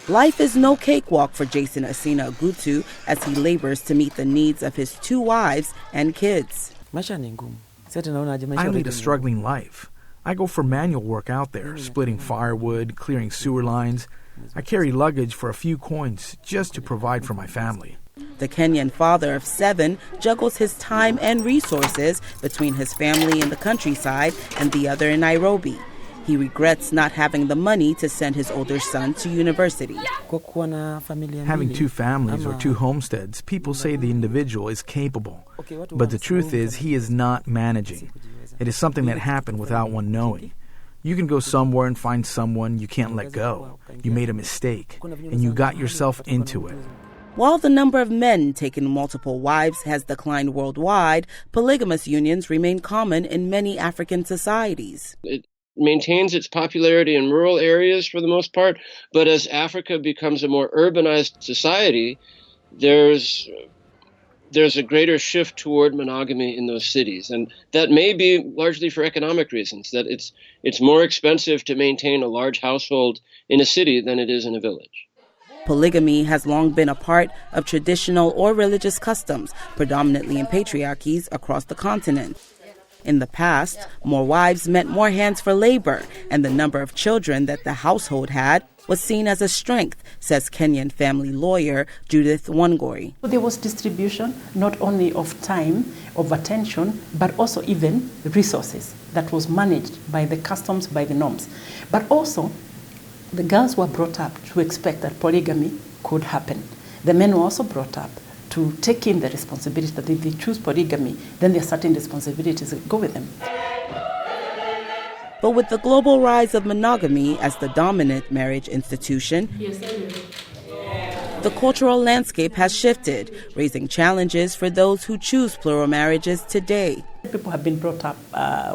Life is no cakewalk for Jesusemen Agutu as he labors to meet the needs of his 2 wives and kids. I lead a struggling life. I go for manual work out there, splitting firewood, clearing sewer lines. I carry luggage for a few coins just to provide for my family. The Kenyan father of 7 juggles his time and resources between his family in the countryside and the other in Nairobi. He regrets not having the money to send his older son to university. Having 2 families or 2 homesteads, people say the individual is capable. But the truth is, he is not managing. It is something that happened without one knowing. You can go somewhere and find someone you can't let go. You made a mistake, and you got yourself into it. While the number of men taking multiple wives has declined worldwide, polygamous unions remain common in many African societies. It maintains its popularity in rural areas for the most part, but as Africa becomes a more urbanized society, there's a greater shift toward monogamy in those cities. And that may be largely for economic reasons, that it's more expensive to maintain a large household in a city than it is in a village. Polygamy has long been a part of traditional or religious customs, predominantly in patriarchies across the continent. In the past, more wives meant more hands for labor, and the number of children that the household had was seen as a strength, says Kenyan family lawyer Judith Wangori. There was distribution not only of time, of attention, but also even resources that was managed by the customs, by the norms. But also, the girls were brought up to expect that polygamy could happen. The men were also brought up to take in the responsibility that if they choose polygamy, then there are certain responsibilities that go with them. But with the global rise of monogamy as the dominant marriage institution, the cultural landscape has shifted, raising challenges for those who choose plural marriages today. People have been brought up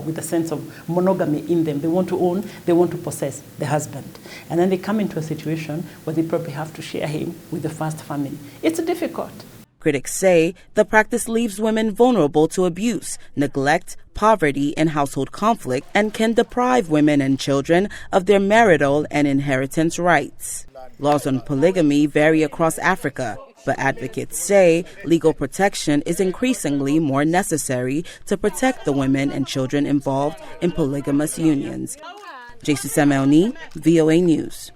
with a sense of monogamy in them. They want to own, they want to possess the husband. And then they come into a situation where they probably have to share him with the first family. It's difficult. Critics say the practice leaves women vulnerable to abuse, neglect, poverty, and household conflict, and can deprive women and children of their marital and inheritance rights. Laws on polygamy vary across Africa, but advocates say legal protection is increasingly more necessary to protect the women and children involved in polygamous unions. Jesusemen, VOA News.